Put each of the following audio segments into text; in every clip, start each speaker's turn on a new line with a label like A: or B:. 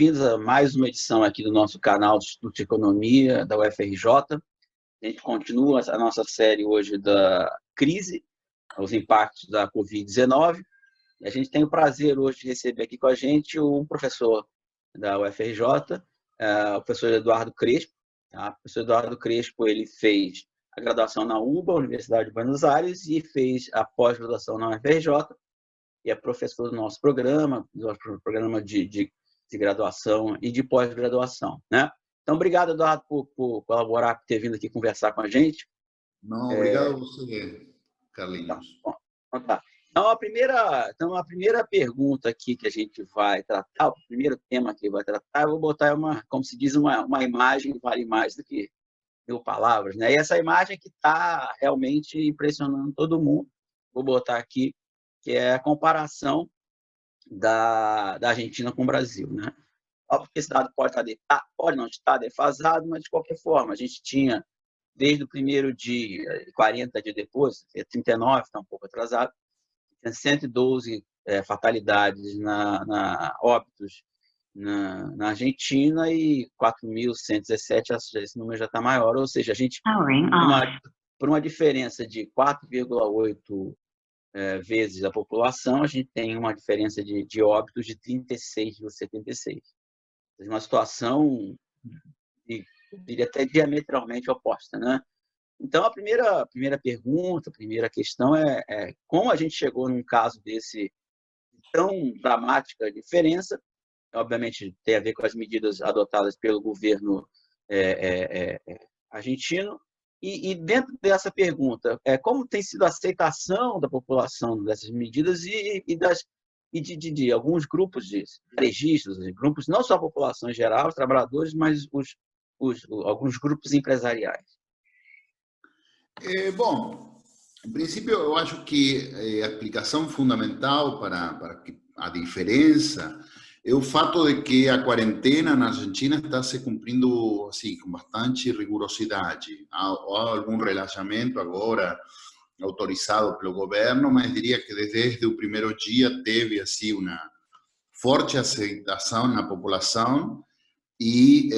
A: bem-vindos a mais uma edição aqui do nosso canal de Estudo de Economia da UFRJ. A gente continua a nossa série hoje da crise, os impactos da Covid-19. E a gente tem o prazer hoje de receber aqui com a gente um professor da UFRJ, o professor Eduardo Crespo. Tá? O professor Eduardo Crespo ele fez a graduação na UBA, Universidade de Buenos Aires, e fez a pós-graduação na UFRJ, e é professor do nosso programa de graduação e de pós-graduação, né? Então, obrigado, Eduardo, por colaborar, por ter vindo aqui conversar com a gente.
B: Não, obrigado a você, Carlinhos.
A: Então, a primeira pergunta aqui que a gente vai tratar, o primeiro tema que vai tratar, eu vou botar como se diz, uma imagem vale mais do que 1000 palavras, né? E essa imagem que está realmente impressionando todo mundo, vou botar aqui, que é a comparação da Argentina com o Brasil, né? Óbvio que esse dado pode não estar defasado, mas, de qualquer forma, a gente tinha, desde o primeiro dia, 40 dias depois, 39, está um pouco atrasado, tinha 112 fatalidades óbitos na Argentina e 4.117, esse número já está maior, ou seja, a gente, por uma diferença de 4,8 vezes a população, a gente tem uma diferença de óbitos de 36,76. Uma situação, eu diria até diametralmente oposta, né? Então, a primeira pergunta, a primeira questão é como a gente chegou num caso desse, tão dramática diferença. Obviamente, tem a ver com as medidas adotadas pelo governo argentino. E dentro dessa pergunta, como tem sido a aceitação da população dessas medidas e de alguns grupos de registros, grupos, não só a população em geral, os trabalhadores, mas alguns grupos empresariais?
B: Bom, em princípio, eu acho que a explicação fundamental para a diferença é o fato de que a quarentena na Argentina está se cumprindo assim, com bastante rigorosidade. Há algum relaxamento agora autorizado pelo governo, mas diria que desde o primeiro dia teve assim, uma forte aceitação na população e,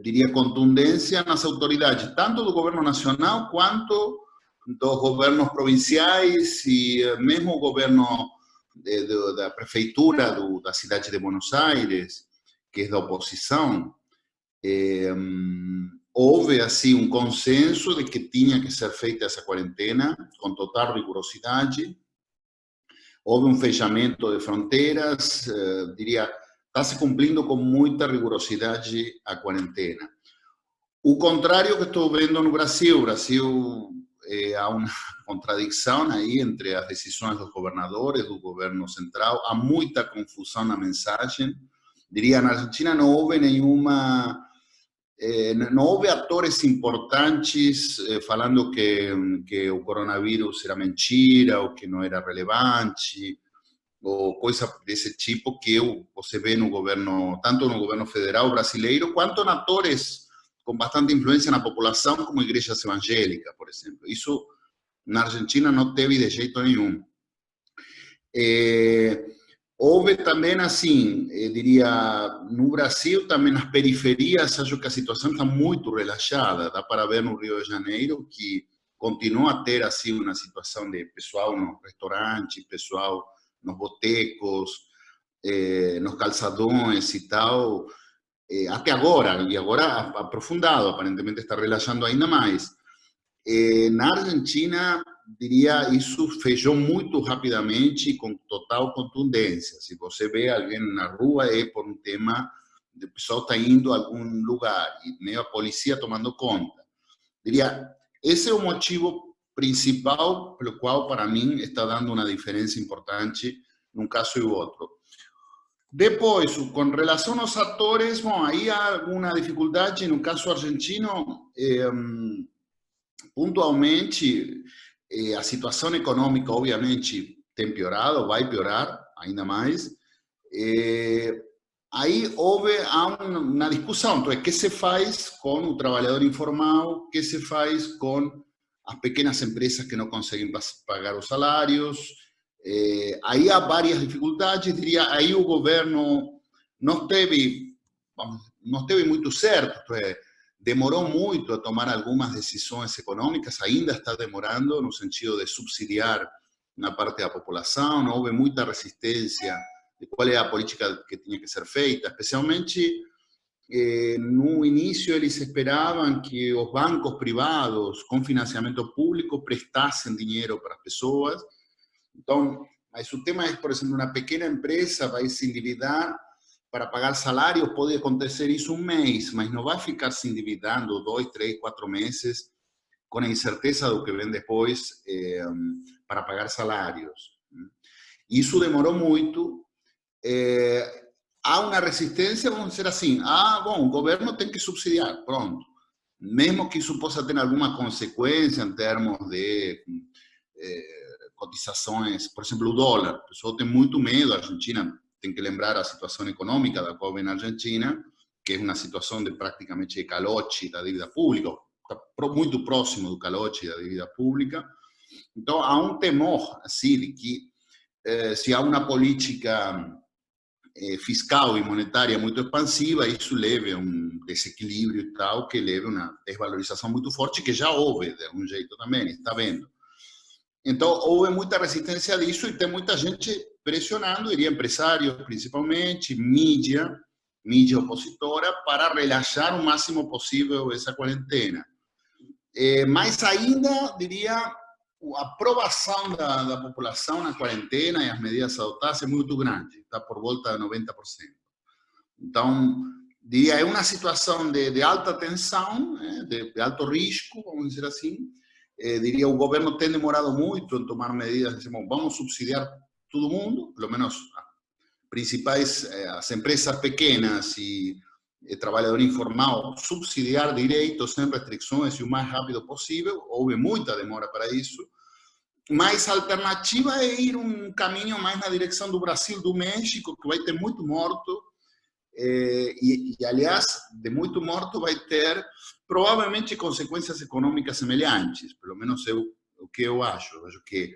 B: diria, contundência nas autoridades, tanto do governo nacional quanto dos governos provinciais e mesmo o governo da prefeitura da cidade de Buenos Aires, que é da oposição. Houve assim um consenso de que tinha que ser feita essa quarentena com total rigorosidade. Houve um fechamento de fronteiras, diria, está se cumprindo com muita rigorosidade a quarentena. O contrário que estou vendo no Brasil. O Brasil há uma contradição aí entre as decisões dos governadores, do governo central. Há muita confusão na mensagem. Diria, na Argentina não houve não houve atores importantes falando que o coronavírus era mentira ou que não era relevante, ou coisa desse tipo que você vê no governo, tanto no governo federal brasileiro, quanto em atores com bastante influência na população, como igrejas evangélicas, por exemplo. Isso na Argentina não teve de jeito nenhum. Houve também, assim, eu diria, no Brasil, também nas periferias, acho que a situação está muito relaxada. Dá para ver no Rio de Janeiro que continua a ter, assim, uma situação de pessoal nos restaurantes, pessoal nos botecos, nos calçadões e tal, até agora, e agora aprofundado, aparentemente está relaxando ainda mais. Na Argentina, diria, isso fechou muito rapidamente e com total contundência. Se você vê alguém na rua, é por um tema de pessoal está indo a algum lugar e meio a polícia tomando conta. Diria, esse é o motivo principal pelo qual, para mim, está dando uma diferença importante num caso e outro. Depois, com relação aos atores, bom, aí há alguma dificuldade. No caso argentino, pontualmente, a situação econômica, obviamente, tem piorado, vai piorar ainda mais. Aí há uma discussão, então, o que se faz com o trabalhador informal, o que se faz com as pequenas empresas que não conseguem pagar os salários. Aí há várias dificuldades, diria, aí o governo não teve não esteve muito certo, demorou muito a tomar algumas decisões econômicas, ainda está demorando no sentido de subsidiar na parte da população, não houve muita resistência de qual é a política que tinha que ser feita, especialmente no início eles esperavam que os bancos privados com financiamento público prestassem dinheiro para as pessoas. Então, mas o tema é, por exemplo, uma pequena empresa vai se endividar para pagar salários, pode acontecer isso um mês, mas não vai ficar se endividando 2, 3, 4 meses com a incerteza do que vem depois para pagar salários. Isso demorou muito. Há uma resistência, vamos dizer assim, bom, o governo tem que subsidiar, pronto. Mesmo que isso possa ter alguma consequência em termos de cotizações, por exemplo, o dólar. O pessoal tem muito medo, a Argentina tem que lembrar a situação econômica da qual vem a Argentina, que é uma situação de praticamente de calote da dívida pública, está muito próximo do calote da dívida pública. Então, há um temor, assim, de que se há uma política fiscal e monetária muito expansiva, isso leve a um desequilíbrio e tal, que leve a uma desvalorização muito forte, que já houve, de algum jeito também, está vendo. Então, houve muita resistência disso e tem muita gente pressionando, diria empresários principalmente, mídia opositora, para relaxar o máximo possível essa quarentena. Mas ainda, diria, a aprovação da população na quarentena e as medidas adotadas é muito grande, está por volta de 90%. Então, diria, é uma situação de alta tensão, de alto risco, vamos dizer assim. Diria, o governo tem demorado muito em tomar medidas, dizemos, vamos subsidiar todo mundo, pelo menos principais, as empresas pequenas e trabalhador informal, subsidiar direitos sem restrições e o mais rápido possível. Houve muita demora para isso. Mas a alternativa é ir um caminho mais na direção do Brasil, do México, que vai ter muito morto. E aliás, de muito morto vai ter provavelmente consequências econômicas semelhantes, pelo menos o que eu acho. Eu acho que,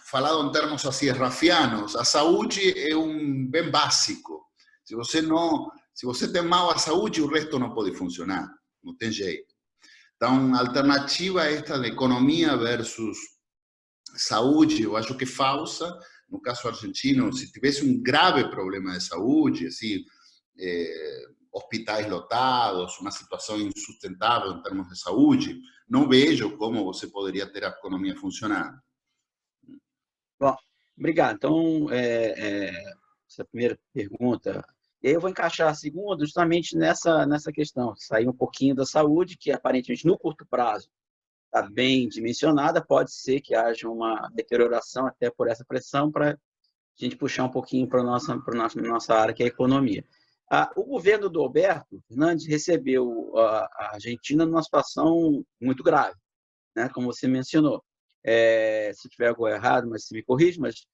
B: falado em termos assim, rafianos, a saúde é um bem básico. Se você tem mal a saúde, o resto não pode funcionar, não tem jeito. Então, a alternativa é esta de economia versus saúde, eu acho que é falsa. No caso argentino, se tivesse um grave problema de saúde, assim, hospitais lotados, uma situação insustentável em termos de saúde, não vejo como você poderia ter a economia funcionando.
A: Bom, obrigado. Então, essa primeira pergunta, e aí eu vou encaixar a segunda justamente nessa questão, sair um pouquinho da saúde, que aparentemente no curto prazo está bem dimensionada, pode ser que haja uma deterioração até por essa pressão, para a gente puxar um pouquinho para a nossa área, que é a economia. O governo do Alberto Fernandes recebeu a Argentina numa situação muito grave, né, como você mencionou. Se tiver algo errado, mas se me corrige, mas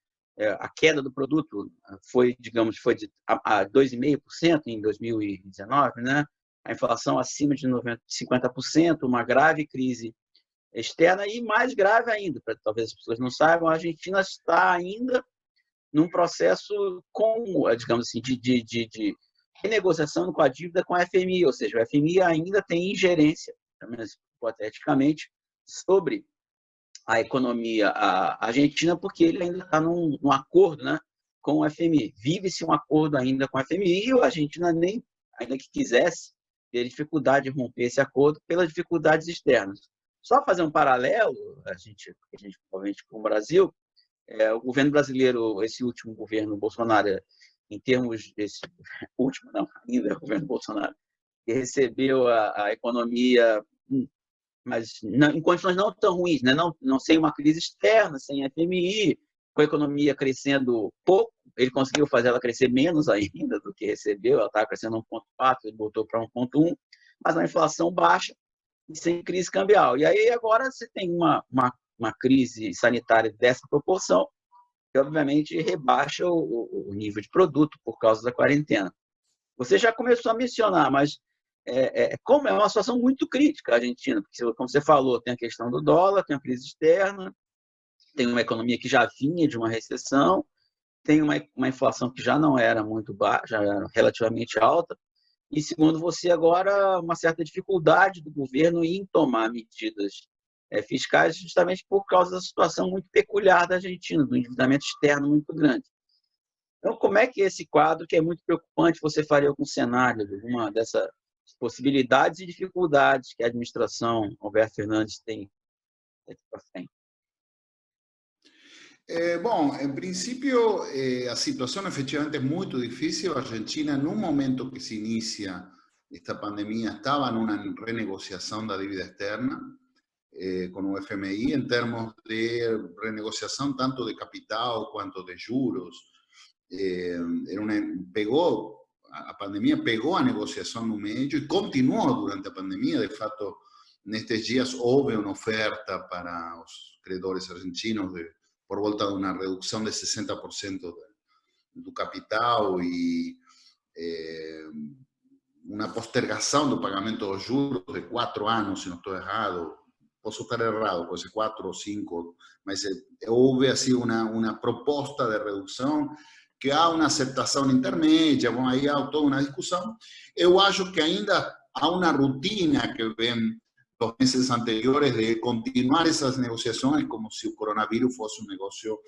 A: a queda do produto foi de 2,5% em 2019, né? A inflação acima de 50%, uma grave crise externa e mais grave ainda, talvez as pessoas não saibam, a Argentina está ainda num processo digamos assim, de renegociação com a dívida com a FMI, ou seja, o FMI ainda tem ingerência, pelo menos hipoteticamente, sobre a economia argentina, porque ele ainda está num acordo, né, com o FMI. Vive-se um acordo ainda com o FMI e a Argentina, ainda que quisesse, ter dificuldade de romper esse acordo pelas dificuldades externas. Só fazer um paralelo, a gente provavelmente com o Brasil, o governo brasileiro, esse último governo Bolsonaro, em termos desse último, não, ainda é o governo Bolsonaro, que recebeu a economia, mas em condições não tão ruins, né? Não sem uma crise externa, sem FMI, com a economia crescendo pouco, ele conseguiu fazer ela crescer menos ainda do que recebeu, ela estava crescendo 1,4, ele voltou para 1,1, mas uma inflação baixa e sem crise cambial. E aí agora você tem uma crise sanitária dessa proporção, que obviamente rebaixa o nível de produto por causa da quarentena. Você já começou a mencionar, mas como é uma situação muito crítica a Argentina, porque, como você falou, tem a questão do dólar, tem a crise externa, tem uma economia que já vinha de uma recessão, tem uma inflação que já não era muito baixa, já era relativamente alta, e segundo você, agora uma certa dificuldade do governo em tomar medidas fiscais, justamente por causa da situação muito peculiar da Argentina, do endividamento externo muito grande. Então, como é que esse quadro, que é muito preocupante, você faria algum cenário, alguma dessas possibilidades e dificuldades que a administração Alberto Fernandes tem daqui para frente?
B: Bom, em princípio, a situação efetivamente é muito difícil. A Argentina, no momento que se inicia esta pandemia, estava numa renegociação da dívida externa com o FMI, em termos de renegociação tanto de capital quanto de juros. A pandemia pegou a negociação no meio e continuou durante a pandemia. De fato, nestes dias houve uma oferta para os credores argentinos por volta de uma redução de 60% do capital e uma postergação do pagamento dos juros de 4 anos, se não estou errado. Posso estar errado, pode ser 4 ou 5, mas houve assim uma proposta de redução que há uma aceitação intermédia, bom, aí há toda uma discussão. Eu acho que ainda há uma rotina que vem dos meses anteriores de continuar essas negociações como se o coronavírus fosse um negócio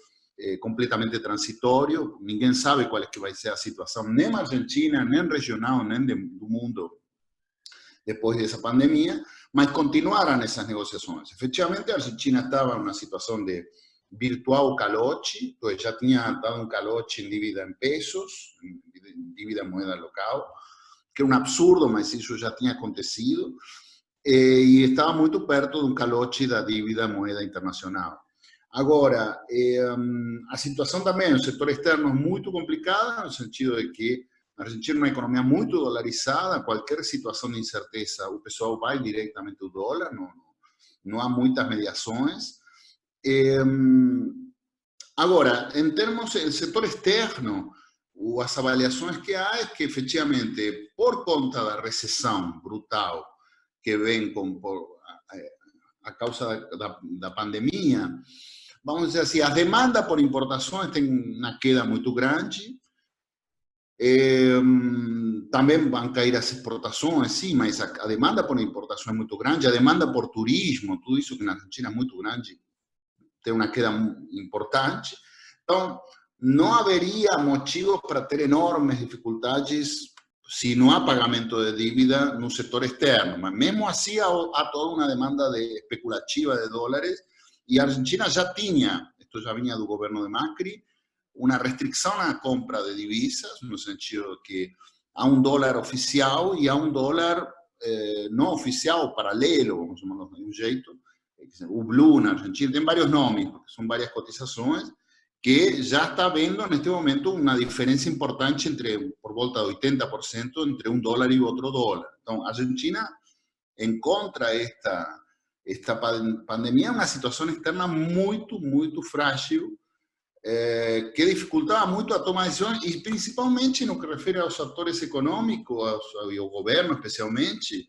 B: completamente transitório. Ninguém sabe qual é que vai ser a situação, nem na Argentina, nem regional, nem do mundo depois dessa pandemia, mas continuaram essas negociações. Efetivamente, a Argentina estava em uma situação de virtual calote, pues já tinha dado calote em dívida em pesos, em dívida em moeda local, que era um absurdo, mas isso já tinha acontecido, e estava muito perto de calote da dívida em moeda internacional. Agora, a situação também no setor externo é muito complicada, no sentido de que a Argentina é uma economia muito dolarizada, qualquer situação de incerteza, o pessoal vai diretamente ao dólar, não há muitas mediações. Agora, em termos do setor externo, as avaliações que há é que, efetivamente, por conta da recessão brutal que vem a causa da pandemia, vamos dizer assim, a demanda por importações tem uma queda muito grande. Também vão cair as exportações, sim, mas a demanda por importação é muito grande, a demanda por turismo, tudo isso que na Argentina é muito grande, tem uma queda importante. Então, não haveria motivos para ter enormes dificuldades se não há pagamento de dívida no setor externo. Mas mesmo assim, há toda uma demanda especulativa de dólares, e a Argentina já tinha, isto já vinha do governo de Macri, uma restrição na compra de divisas, no sentido que há dólar oficial e há dólar não oficial, paralelo, vamos chamar de um jeito, o Blue na Argentina, tem vários nomes, porque são várias cotizações, que já está vendo neste momento uma diferença importante por volta de 80% entre dólar e outro dólar. Então, a Argentina encontra esta pandemia uma situação externa muito, muito frágil, que dificultava muito a toma de decisões, e principalmente no que refere aos atores econômicos, ao governo especialmente,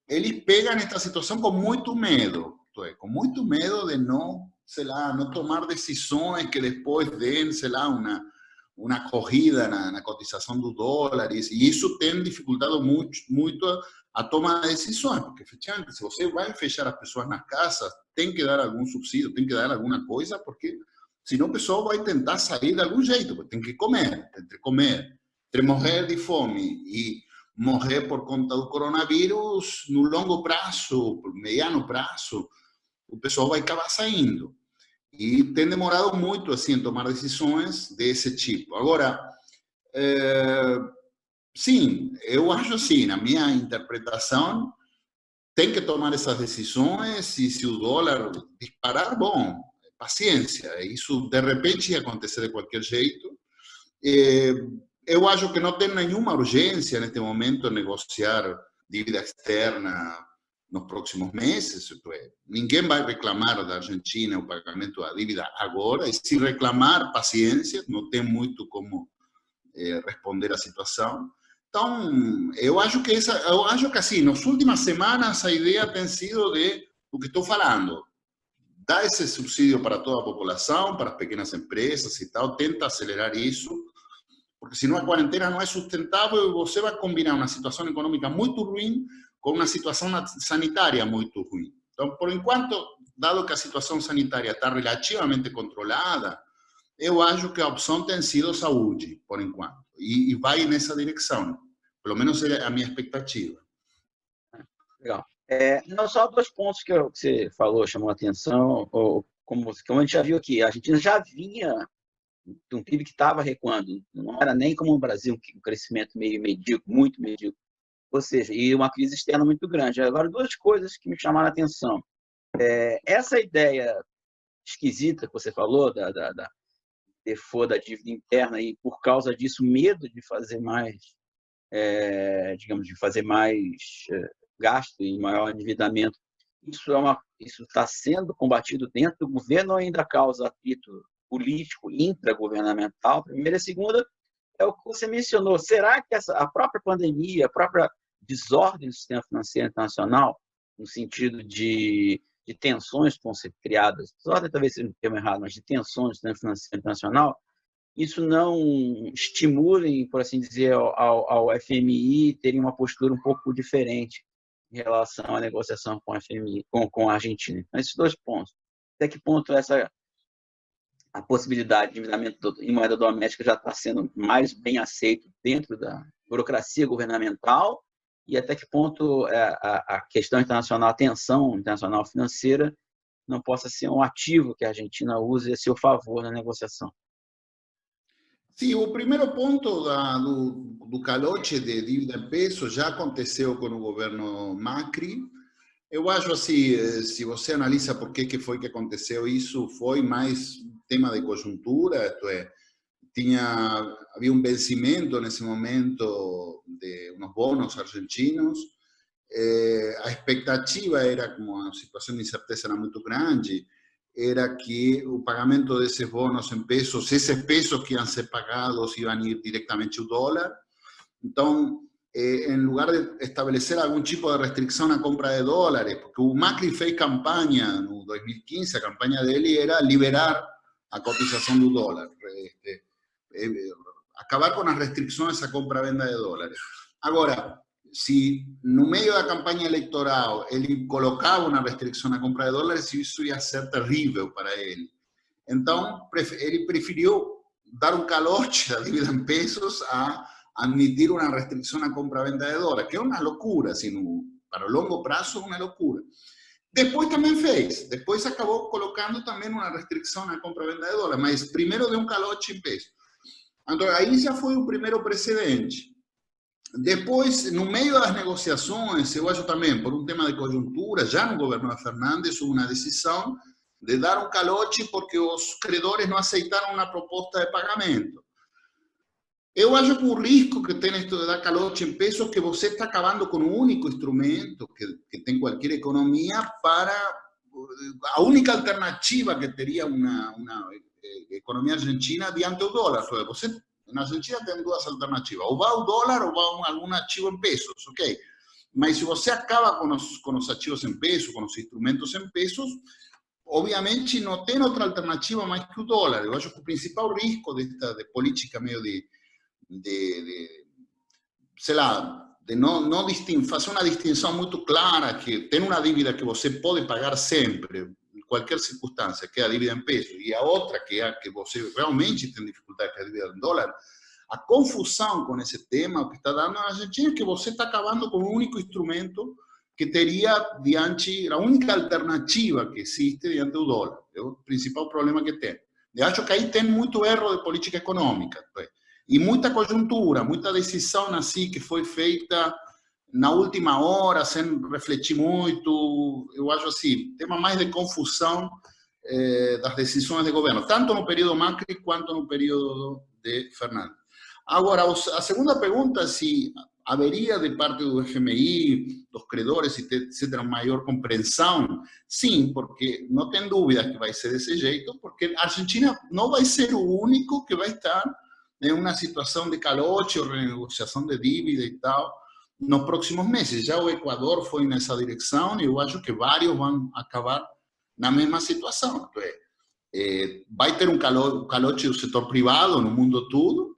B: eles pegam esta situação com muito medo, com muito medo de não, sei lá, não tomar decisões que depois deem, sei lá, uma corrida na cotização do dólar, e isso tem dificultado muito a toma de decisões, porque, efetivamente, se você vai fechar as pessoas nas casas, tem que dar algum subsídio, tem que dar alguma coisa, porque senão o pessoal vai tentar sair de algum jeito, porque tem que comer, entre morrer de fome e morrer por conta do coronavírus, no longo prazo, mediano prazo, o pessoal vai acabar saindo. E tem demorado muito assim em tomar decisões desse tipo. Agora, sim, eu acho assim, na minha interpretação, tem que tomar essas decisões, e se o dólar disparar, bom, paciência, isso de repente ia acontecer de qualquer jeito. Eu acho que não tem nenhuma urgência neste momento negociar dívida externa nos próximos meses. Ninguém vai reclamar da Argentina o pagamento da dívida agora, e se reclamar, paciência, não tem muito como responder à situação. Então, eu acho que assim, nas últimas semanas a ideia tem sido de o que estou falando, dá esse subsídio para toda a população, para as pequenas empresas e tal, tenta acelerar isso, porque senão a quarentena não é sustentável e você vai combinar uma situação econômica muito ruim com uma situação sanitária muito ruim. Então, por enquanto, dado que a situação sanitária está relativamente controlada, eu acho que a opção tem sido saúde, por enquanto, e vai nessa direção. Pelo menos é a minha expectativa.
A: Legal. Não, só dois pontos que você falou, chamou a atenção, ou, como a gente já viu aqui, a Argentina já vinha de um PIB que estava recuando, não era nem como o Brasil, um crescimento meio medíocre, muito medíocre, ou seja, e uma crise externa muito grande. Agora, duas coisas que me chamaram a atenção. Essa ideia esquisita que você falou, da default da dívida interna, e por causa disso, medo de fazer mais, digamos, de fazer mais gasto e maior endividamento, isso está sendo combatido dentro do governo ou ainda causa atrito político intragovernamental? Primeira. E segunda, é o que você mencionou. Será que a própria pandemia, a própria desordem do sistema financeiro internacional, no sentido de tensões que vão ser criadas, desordem talvez seja um termo errado, mas de tensões no sistema financeiro internacional, isso não estimule, por assim dizer, ao FMI terem uma postura um pouco diferente em relação à negociação com a FMI, com a Argentina? Então, esses dois pontos. Até que ponto a possibilidade de endividamento em moeda doméstica já está sendo mais bem aceito dentro da burocracia governamental, e até que ponto a questão internacional, a tensão internacional financeira, não possa ser um ativo que a Argentina use a seu favor na negociação?
B: Sim, o primeiro ponto do calote de dívida em pesos já aconteceu com o governo Macri. Eu acho assim, se você analisa por que foi que aconteceu isso, foi mais um tema de conjuntura, isto é, havia um vencimento nesse momento de uns bonos argentinos, a expectativa era, como a situação de incerteza era muito grande, era que o pagamento desses bonos em pesos, esses pesos que iam ser pagados iam ir diretamente ao dólar. Então, em lugar de estabelecer algum tipo de restrição na compra de dólares, porque o Macri fez campanha no 2015, a campanha dele era liberar a cotização do dólar, acabar com as restrições à compra-venda de dólares. Agora, se no meio da campanha eleitoral ele colocava uma restrição na compra de dólares, isso ia ser terrível para ele. Então, ele preferiu dar um calote da dívida em pesos a admitir uma restrição na compra-venda de dólares, que é uma loucura, assim, para o longo prazo é uma loucura. Depois também fez, depois acabou colocando também uma restrição na compra-venda de dólares, mas primeiro deu um calote em pesos. Então, aí já foi o primeiro precedente. Depois, no meio das negociações, eu acho também, por um tema de conjuntura, já no governo de Fernandes, houve uma decisão de dar um calote porque os credores não aceitaram uma proposta de pagamento. Eu acho que o risco que tem isto de dar calote em pesos é que você está acabando com o único instrumento que tem qualquer economia para a única alternativa que teria uma economia argentina diante do dólar. Você, na Argentina tem duas alternativas, ou vai ao dólar ou vai a algum ativo em pesos, ok? Mas se você acaba com os ativos em pesos, com os instrumentos em pesos, obviamente não tem outra alternativa mais que o dólar. Eu acho que o principal risco de política meio sei lá, de não fazer uma distinção muito clara, que tem uma dívida que você pode pagar sempre, em qualquer circunstância, que é a dívida em pesos, e a outra que é a que você realmente tem dificuldade, que é a dívida em dólar. A confusão com esse tema, o que está dando na Argentina, é que você está acabando com o único instrumento que teria diante, a única alternativa que existe diante do dólar. É o principal problema que tem. Eu acho que aí tem muito erro de política econômica. E muita conjuntura, muita decisão assim que foi feita na última hora, sem refletir muito. Eu acho assim, tema mais de confusão das decisões de governo, tanto no período Macri quanto no período de Fernandes. Agora, a segunda pergunta, se haveria de parte do FMI, dos credores, etc., maior compreensão? Sim, porque não tem dúvida que vai ser desse jeito, porque a Argentina não vai ser o único que vai estar em uma situação de calote ou renegociação de dívida e tal nos próximos meses. Já o Equador foi nessa direção e eu acho que vários vão acabar na mesma situação. Vai ter calote do setor privado no mundo todo,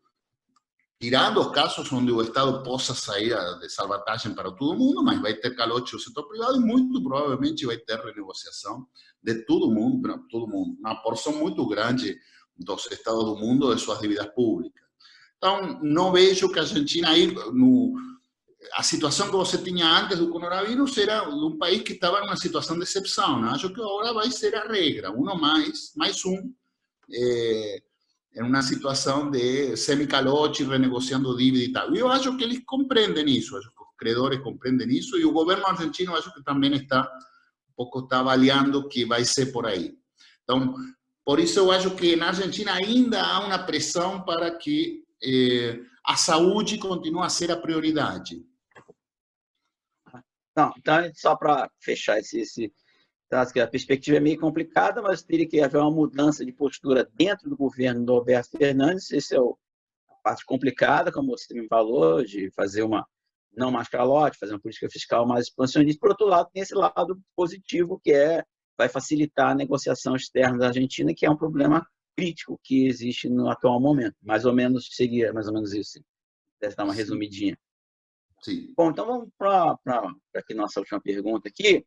B: tirando os casos onde o Estado possa sair de salvatagem para todo mundo, mas vai ter calote do setor privado e muito provavelmente vai ter renegociação de todo mundo, uma porção muito grande dos estados do mundo de suas dívidas públicas. Então, não vejo que a Argentina aí, a situação que você tinha antes do coronavírus era de um país que estava numa situação de exceção. Não? Acho que agora vai ser a regra, uno mais um, em uma situação de semicalote, renegociando dívida e tal. E eu acho que eles compreendem isso, acho que os credores compreendem isso, e o governo argentino acho que também está avaliando que vai ser por aí. Então, por isso eu acho que na Argentina ainda há uma pressão para que a saúde continue a ser a prioridade.
A: Não, então, só para fechar então, a perspectiva é meio complicada, mas teria que haver uma mudança de postura dentro do governo do Alberto Fernandes. Essa é a parte complicada, como você me falou, de fazer não mais calote, fazer uma política fiscal mais expansionista. Por outro lado, tem esse lado positivo, que vai facilitar a negociação externa da Argentina, que é um problema crítico que existe no atual momento. Mais ou menos seria mais ou menos isso. Deve dar uma resumidinha.
B: Sim.
A: Bom, então vamos para aqui nossa última pergunta aqui,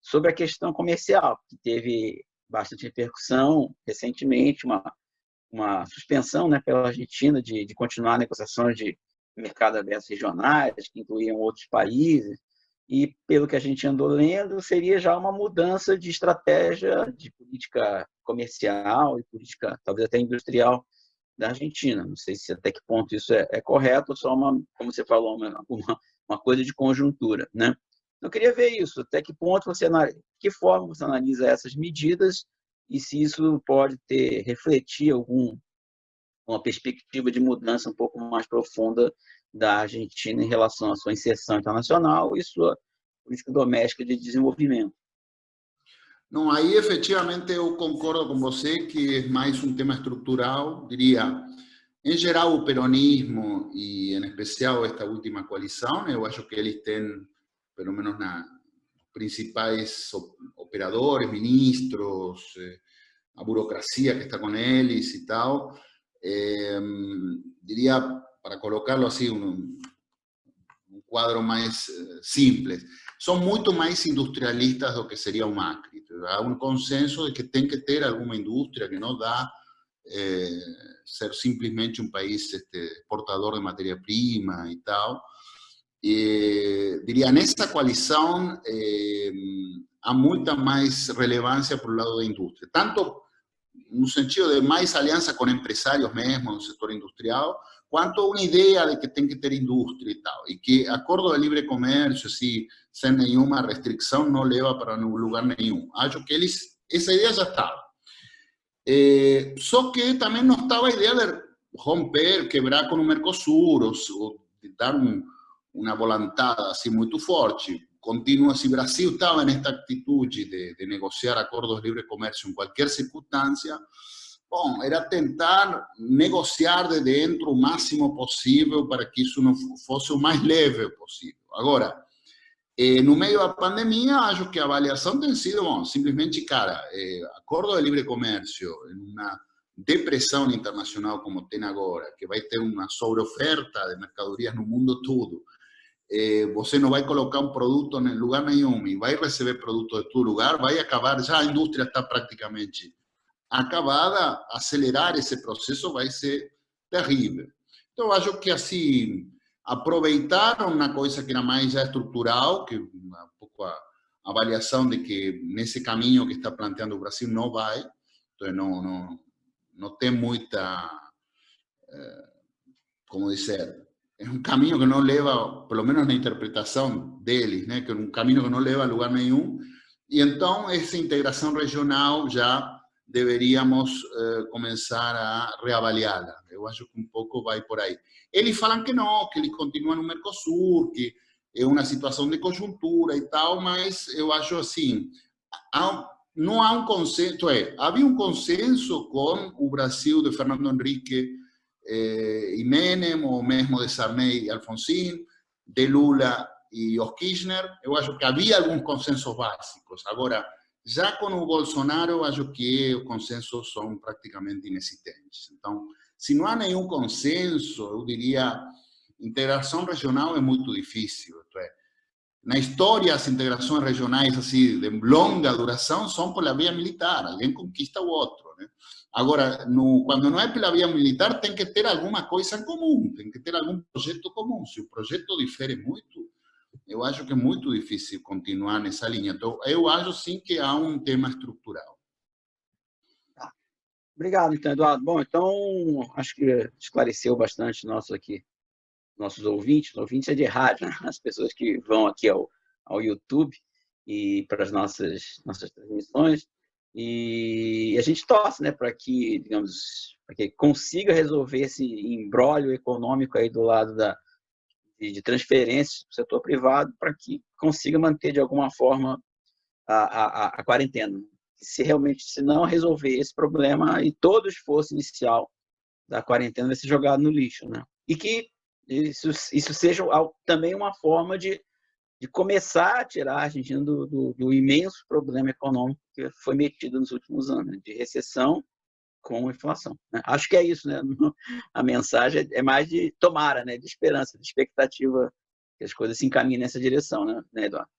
A: sobre a questão comercial, que teve bastante repercussão recentemente, uma suspensão, né, pela Argentina de continuar negociações de mercado aberto regionais, que incluíam outros países, e pelo que a gente andou lendo, seria já uma mudança de estratégia de política comercial e política, talvez até industrial, da Argentina. Não sei se até que ponto isso é correto ou só como você falou, uma coisa de conjuntura, né? Eu queria ver isso, até que ponto que forma você analisa essas medidas e se isso pode refletir uma perspectiva de mudança um pouco mais profunda da Argentina em relação à sua inserção internacional e sua política doméstica de desenvolvimento.
B: Não, aí efetivamente eu concordo com você que é mais um tema estrutural, diria, em geral o peronismo e em especial esta última coalição, eu acho que eles têm, pelo menos principais operadores, ministros, a burocracia que está com eles e tal, diria, para colocá-lo assim, um quadro mais simples, são muito mais industrialistas do que seria o Macri. Há um consenso de que tem que ter alguma indústria, que não dá ser simplesmente um país exportador de matéria-prima e tal. Diria, nessa coalição há muita mais relevância para o lado da indústria, tanto no sentido de mais aliança com empresários mesmo no setor industrial, quanto uma ideia de que tem que ter indústria e tal, e que acordo de livre comércio, assim, sem nenhuma restrição, não leva para lugar nenhum. Acho que essa ideia já estava. Só que também não estava a ideia de romper, quebrar com o Mercosul, ou de dar uma volantada assim muito forte. Continua, se o Brasil estava nesta atitude de negociar acordos de livre comércio em qualquer circunstância, bom, era tentar negociar de dentro o máximo possível para que isso não fosse o mais leve possível. Agora, no meio da pandemia, acho que a avaliação tem sido, bom, simplesmente, cara, acordo de livre comércio, em uma depressão internacional como tem agora, que vai ter uma sobreoferta de mercadorias no mundo todo, você não vai colocar um produto em lugar nenhum e vai receber produto de todo lugar, vai acabar, já a indústria está praticamente acabada, acelerar esse processo vai ser terrível. Então, acho que assim, aproveitaram uma coisa que era mais já estrutural, que um pouco a avaliação de que nesse caminho que está planteando o Brasil não vai, então não tem muita, como dizer, é um caminho que não leva, pelo menos na interpretação deles, né, que é um caminho que não leva a lugar nenhum, e então essa integração regional já deveríamos começar a reavaliá-la. Eu acho que um pouco vai por aí. Eles falam que não, que eles continuam no Mercosul, que é uma situação de conjuntura e tal, mas eu acho assim, não há um consenso, havia um consenso com o Brasil de Fernando Henrique e Menem, ou mesmo de Sarney e Alfonsín, de Lula e os Kirchner. Eu acho que havia alguns consensos básicos. Agora, Já com o Bolsonaro, acho que os consensos são praticamente inexistentes. Então, se não há nenhum consenso, eu diria, integração regional é muito difícil. Na história, as integrações regionais assim, de longa duração são pela via militar, alguém conquista o outro. Né? Agora, quando não é pela via militar, tem que ter alguma coisa comum, tem que ter algum projeto comum. Se o projeto difere muito, eu acho que é muito difícil continuar nessa linha. Então, eu acho sim que há um tema estrutural.
A: Tá. Obrigado, então, Eduardo. Bom, então, acho que esclareceu bastante nossos ouvintes. Ouvintes é de rádio, né? As pessoas que vão aqui ao YouTube e para as nossas transmissões. E a gente torce, né, para que, digamos, para que consiga resolver esse imbróglio econômico aí do lado de transferências para o setor privado, para que consiga manter de alguma forma a quarentena. Se não resolver esse problema e todo o esforço inicial da quarentena vai ser jogado no lixo, né? E que isso seja também uma forma de começar a tirar a Argentina do imenso problema econômico que foi metido nos últimos anos, né? De recessão com inflação. Né? Acho que é isso, né? A mensagem é mais de tomara, né? De esperança, de expectativa que as coisas se encaminhem nessa direção, né, Eduardo?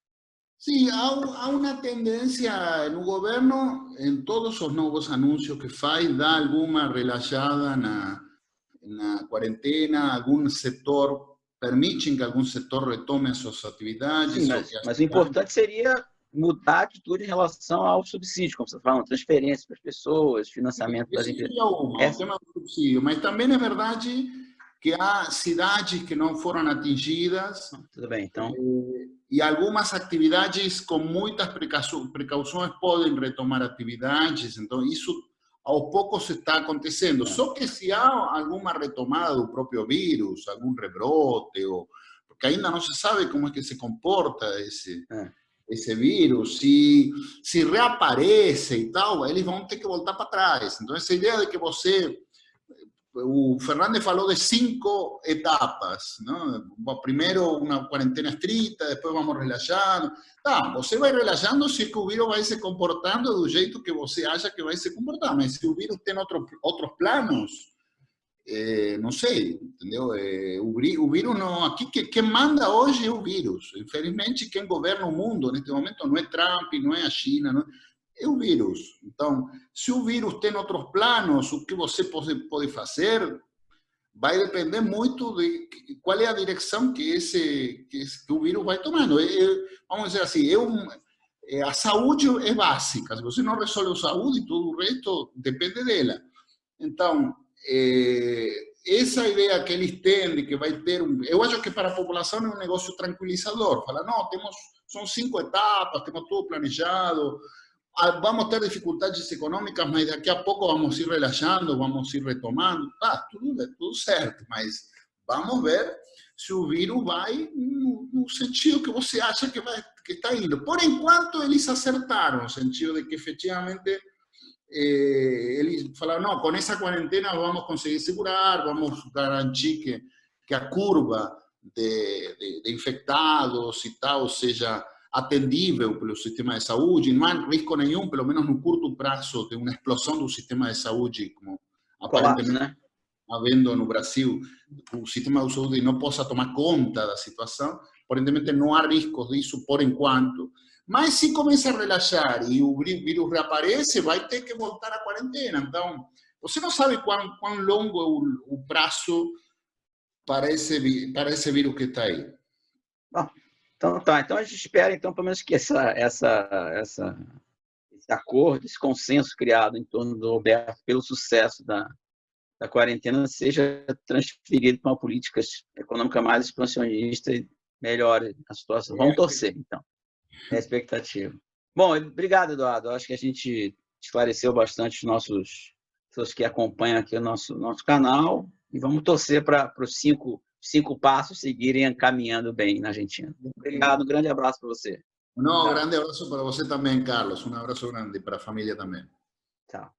B: Sim, há uma tendência no governo, em todos os novos anúncios que faz, dá alguma relaxada na quarentena, algum setor, permitem que algum setor retome as suas atividades.
A: Sim, mas o importante seria mudar a atitude em relação ao subsídio, como você está falando, transferência para as pessoas, financiamento das empresas.
B: O tema do subsídio, mas também é verdade que há cidades que não foram atingidas.
A: Tudo bem, então.
B: E algumas atividades com muitas precauções podem retomar atividades, então isso aos poucos está acontecendo. Só que se há alguma retomada do próprio vírus, algum rebrote, porque ainda não se sabe como é que se comporta esse vírus, se reaparece e tal, eles vão ter que voltar para trás. Então essa ideia de que o Fernández falou de 5 etapas, não? Primeiro uma quarentena estrita, depois vamos relaxando. Tá, você vai relaxando se que o vírus vai se comportando do jeito que você acha que vai se comportar, mas se o vírus tem outros planos, não sei, entendeu? O vírus não, aqui quem manda hoje é o vírus. Infelizmente quem governa o mundo neste momento não é Trump, não é a China, não é o vírus. Então, se o vírus tem outros planos, o que você pode fazer vai depender muito de qual é a direção que o vírus vai tomando. Vamos dizer assim, a saúde é básica. Se você não resolve a saúde, todo o resto depende dela. Então, essa ideia que eles têm de que vai ter eu acho que para a população é um negócio tranquilizador. Fala, não, são 5 etapas, temos tudo planejado, vamos ter dificuldades econômicas, mas daqui a pouco vamos ir relaxando, vamos ir retomando. Tudo certo, mas vamos ver se o vírus vai no sentido que você acha que está indo. Por enquanto, eles acertaram, no sentido de que, efetivamente, eles falaram, não, com essa quarentena vamos conseguir segurar, vamos garantir que a curva de infectados e tal seja atendível pelo sistema de saúde, não há risco nenhum, pelo menos no curto prazo, de uma explosão do sistema de saúde, como aparentemente está havendo no Brasil, o sistema de saúde não possa tomar conta da situação, aparentemente não há riscos disso por enquanto, mas se começa a relaxar e o vírus reaparece, vai ter que voltar à quarentena. Então, você não sabe quão longo é o prazo para esse vírus que está aí.
A: Bom, então tá. Então a gente espera, então, pelo menos que esse acordo, esse consenso criado em torno do Roberto pelo sucesso da quarentena seja transferido para uma política econômica mais expansionista e melhore a situação. Vamos torcer, então. É a expectativa. Bom, obrigado, Eduardo. Acho que a gente esclareceu bastante os pessoas que acompanham aqui o nosso canal e vamos torcer para os 5 passos seguirem caminhando bem na Argentina. Obrigado, um grande abraço para você.
B: Um grande abraço para você também, Carlos. Um abraço grande para a família também.
A: Tchau.